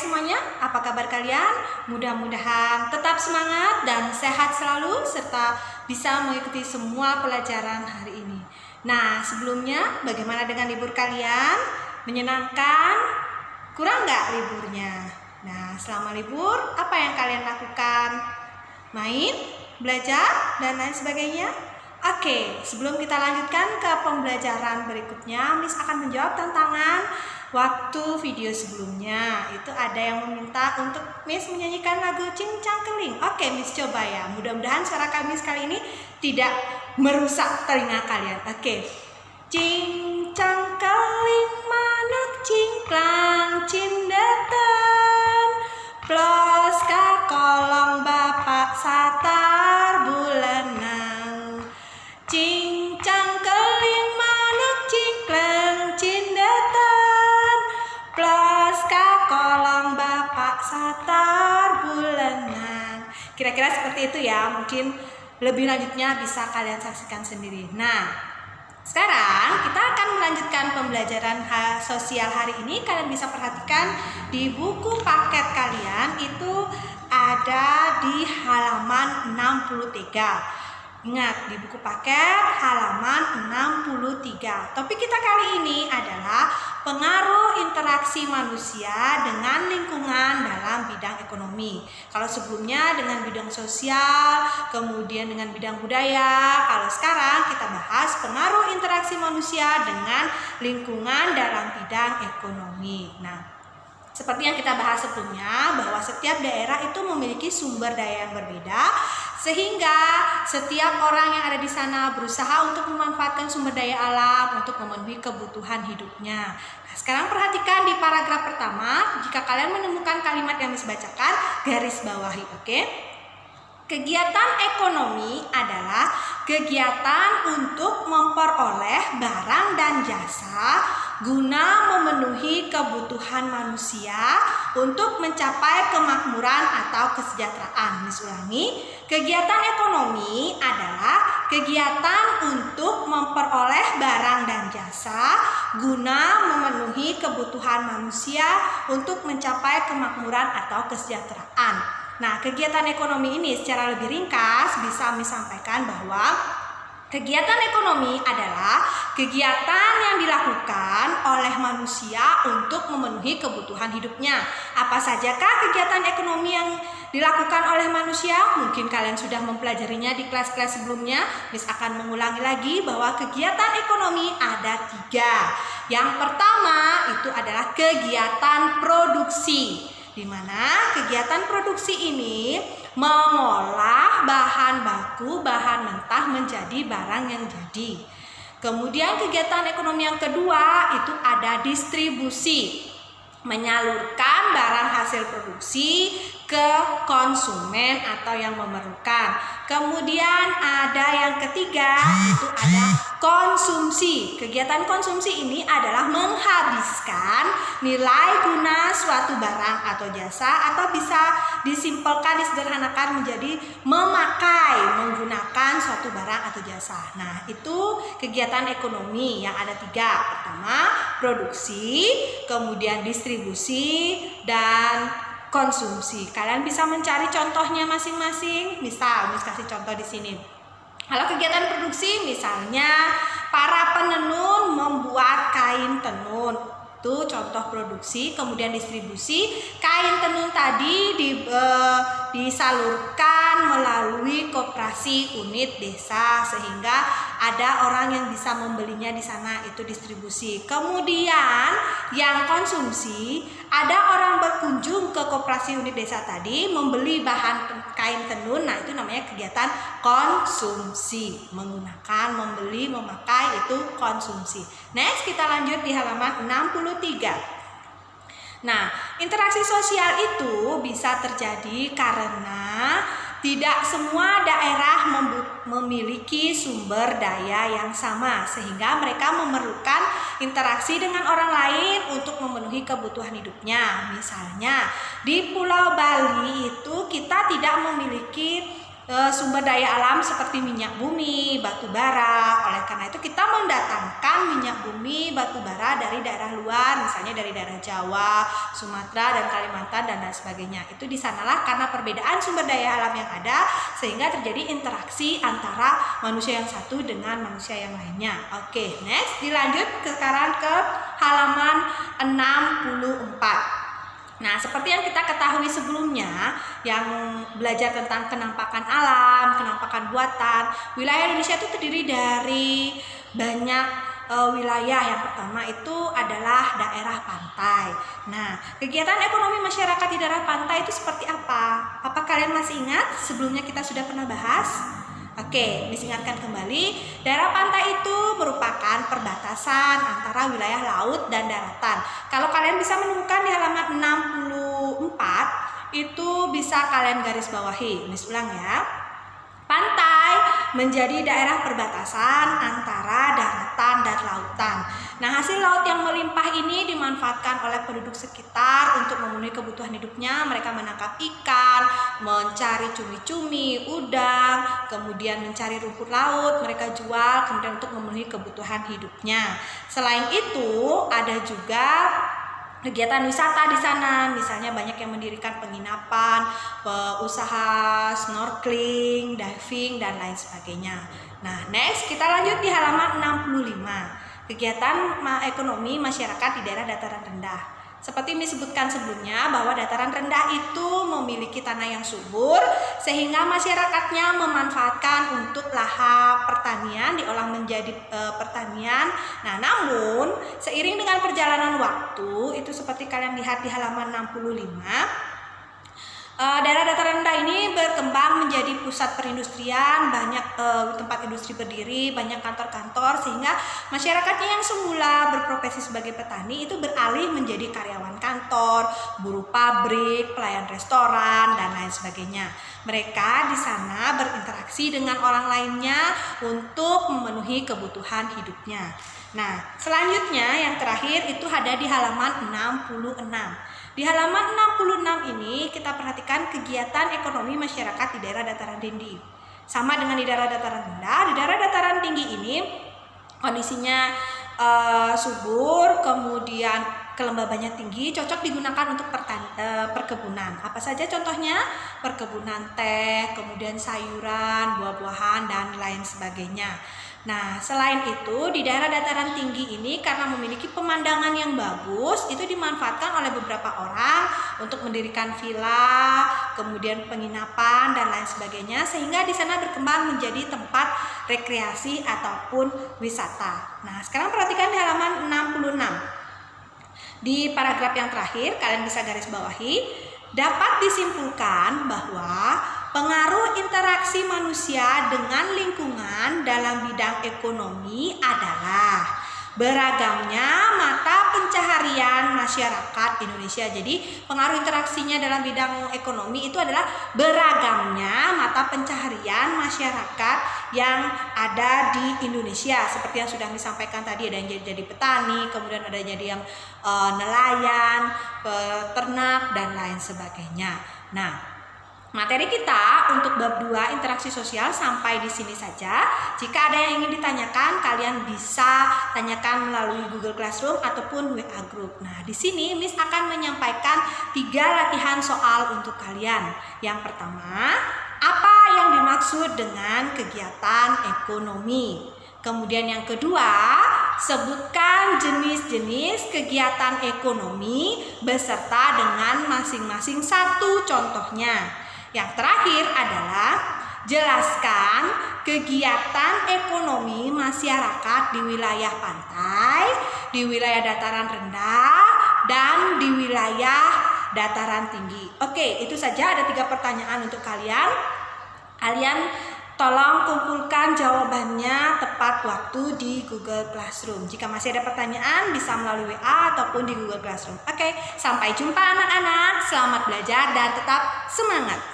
semuanya, apa kabar kalian? Mudah-mudahan tetap semangat dan sehat selalu serta bisa mengikuti semua pelajaran hari ini. Nah, sebelumnya bagaimana dengan libur kalian? Menyenangkan? Kurang nggak liburnya? Nah, selama libur apa yang kalian lakukan? Main? Belajar? Dan lain sebagainya? Oke, sebelum kita lanjutkan ke pembelajaran berikutnya, Miss akan menjawab tantangan waktu video sebelumnya. Itu ada yang meminta untuk Miss menyanyikan lagu Cincang Keling. Oke, Miss coba ya. Mudah-mudahan suara kami kali ini tidak merusak telinga kalian. Oke. Cincang keling manuk cingklang cindeten, plos ka kolong bapak satar bulenang. Cincang keling manuk cingklang cindeten, plos ka kolong bapak satar bulenang. Kira-kira seperti itu ya. Mungkin lebih lanjutnya bisa kalian saksikan sendiri. Nah, sekarang kita akan melanjutkan pembelajaran sosial hari ini. Kalian bisa perhatikan di buku paket kalian itu ada di halaman 63. Ingat, di buku paket halaman 63. Topik kita kali ini adalah pengaruh interaksi manusia dengan lingkungan dalam bidang ekonomi. Kalau sebelumnya dengan bidang sosial, kemudian dengan bidang budaya. Kalau sekarang kita bahas pengaruh interaksi manusia dengan lingkungan dalam bidang ekonomi. Nah, seperti yang kita bahas sebelumnya, bahwa setiap daerah itu memiliki sumber daya yang berbeda, sehingga setiap orang yang ada di sana berusaha untuk memanfaatkan sumber daya alam untuk memenuhi kebutuhan hidupnya. Nah, sekarang perhatikan di paragraf pertama, jika kalian menemukan kalimat yang dibacakan, garis bawahi, oke? Kegiatan ekonomi adalah kegiatan untuk memperoleh barang dan jasa guna memenuhi kebutuhan manusia untuk mencapai kemakmuran atau kesejahteraan. Miss ulangi, kegiatan ekonomi adalah kegiatan untuk memperoleh barang dan jasa guna memenuhi kebutuhan manusia untuk mencapai kemakmuran atau kesejahteraan. Nah, kegiatan ekonomi ini secara lebih ringkas bisa Miss sampaikan bahwa kegiatan ekonomi adalah kegiatan yang dilakukan oleh manusia untuk memenuhi kebutuhan hidupnya. Apa sajakah kegiatan ekonomi yang dilakukan oleh manusia? Mungkin kalian sudah mempelajarinya di kelas-kelas sebelumnya. Miss akan mengulangi lagi bahwa kegiatan ekonomi ada 3. Yang pertama itu adalah kegiatan produksi, di mana kegiatan produksi ini mengolah bahan baku, bahan mentah menjadi barang yang jadi. Kemudian kegiatan ekonomi yang kedua itu ada distribusi, menyalurkan barang hasil produksi ke konsumen atau yang memerlukan. Kemudian ada yang ketiga itu ada konsumsi. Kegiatan konsumsi ini adalah menghabiskan nilai guna suatu barang atau jasa, atau bisa disimpelkan, disederhanakan menjadi memakai, menggunakan suatu barang atau jasa. Nah, itu kegiatan ekonomi yang ada 3. Pertama, produksi, kemudian distribusi, dan konsumsi. Kalian bisa mencari contohnya masing-masing. Misal, Miss kasih contoh di sini. Kalau kegiatan produksi, misalnya para penenun membuat kain tenun, itu contoh produksi. Kemudian distribusi, kain tenun tadi disalurkan melalui koperasi unit desa sehingga ada orang yang bisa membelinya di sana, itu distribusi. Kemudian yang konsumsi, ada orang berkunjung ke koperasi unit desa tadi membeli bahan kain tenun. Nah, itu namanya kegiatan konsumsi. Menggunakan, membeli, memakai, itu konsumsi. Next, kita lanjut di halaman 63. Nah, interaksi sosial itu bisa terjadi karena tidak semua daerah memiliki sumber daya yang sama, sehingga mereka memerlukan interaksi dengan orang lain untuk memenuhi kebutuhan hidupnya. Misalnya, di Pulau Bali itu kita tidak memiliki sumber daya alam seperti minyak bumi, batu bara. Oleh karena itu kita mendatangkan minyak bumi, batu bara dari daerah luar, misalnya dari daerah Jawa, Sumatera, dan Kalimantan dan lain sebagainya. Itu di sanalah karena perbedaan sumber daya alam yang ada sehingga terjadi interaksi antara manusia yang satu dengan manusia yang lainnya. Oke, next dilanjut sekarang ke halaman 64. Nah, seperti yang kita ketahui sebelumnya, yang belajar tentang kenampakan alam, kenampakan buatan, wilayah Indonesia itu terdiri dari banyak wilayah. Yang pertama itu adalah daerah pantai. Nah, kegiatan ekonomi masyarakat di daerah pantai itu seperti apa? Apa kalian masih ingat? Sebelumnya kita sudah pernah bahas. Oke, diingatkan kembali, daerah pantai itu merupakan perbatasan antara wilayah laut dan daratan. Kalau kalian bisa menemukan di halaman 64, itu bisa kalian garis bawahi. Miss ulang ya. Pantai menjadi daerah perbatasan antara daratan dan lautan. Nah, hasil laut yang melimpah ini dimanfaatkan oleh penduduk sekitar untuk memenuhi kebutuhan hidupnya. Mereka menangkap ikan, mencari cumi-cumi, udang, kemudian mencari rumput laut, mereka jual kemudian untuk memenuhi kebutuhan hidupnya. Selain itu, ada juga kegiatan wisata di sana, misalnya banyak yang mendirikan penginapan, usaha snorkeling, diving, dan lain sebagainya. Nah, next kita lanjut di halaman 65. Kegiatan ekonomi masyarakat di daerah dataran rendah. Seperti disebutkan sebelumnya bahwa dataran rendah itu memiliki tanah yang subur sehingga masyarakatnya memanfaatkan untuk lahap pertanian diolah menjadi pertanian. Nah, namun seiring dengan perjalanan waktu itu seperti kalian lihat di halaman 65, daerah dataran rendah ini berkembang menjadi pusat perindustrian, banyak tempat industri berdiri, banyak kantor-kantor, sehingga masyarakatnya yang semula berprofesi sebagai petani itu beralih menjadi karyawan kantor, buruh pabrik, pelayan restoran, dan lain sebagainya. Mereka di sana berinteraksi dengan orang lainnya untuk memenuhi kebutuhan hidupnya. Nah, selanjutnya yang terakhir itu ada di halaman 66. Di halaman 66 ini kita perhatikan kegiatan ekonomi masyarakat di daerah dataran tinggi. Sama dengan di daerah dataran rendah, di daerah dataran tinggi ini kondisinya subur, kemudian kelembabannya tinggi, cocok digunakan untuk perkebunan. Apa saja contohnya? Perkebunan teh, kemudian sayuran, buah-buahan, dan lain sebagainya. Nah, selain itu di daerah dataran tinggi ini karena memiliki pemandangan yang bagus, itu dimanfaatkan oleh beberapa orang untuk mendirikan villa, kemudian penginapan dan lain sebagainya, sehingga di sana berkembang menjadi tempat rekreasi ataupun wisata. Nah, sekarang perhatikan di halaman 66. Di paragraf yang terakhir kalian bisa garis bawahi, dapat disimpulkan bahwa pengaruh interaksi manusia dengan lingkungan dalam bidang ekonomi adalah beragamnya mata pencaharian masyarakat Indonesia. Jadi pengaruh interaksinya dalam bidang ekonomi itu adalah beragamnya mata pencaharian masyarakat yang ada di Indonesia. Seperti yang sudah disampaikan tadi, ada yang jadi petani, kemudian ada jadi yang nelayan, peternak, dan lain sebagainya. Nah, materi kita untuk bab 2 interaksi sosial sampai di sini saja. Jika ada yang ingin ditanyakan, kalian bisa tanyakan melalui Google Classroom ataupun WA Group. Nah, di sini Miss akan menyampaikan 3 latihan soal untuk kalian. Yang pertama, apa yang dimaksud dengan kegiatan ekonomi? Kemudian yang kedua, sebutkan jenis-jenis kegiatan ekonomi beserta dengan masing-masing satu contohnya. Yang terakhir adalah jelaskan kegiatan ekonomi masyarakat di wilayah pantai, di wilayah dataran rendah, dan di wilayah dataran tinggi. Oke, itu saja, ada 3 pertanyaan untuk kalian. Kalian tolong kumpulkan jawabannya tepat waktu di Google Classroom. Jika masih ada pertanyaan, bisa melalui WA ataupun di Google Classroom. Oke, sampai jumpa anak-anak. Selamat belajar dan tetap semangat.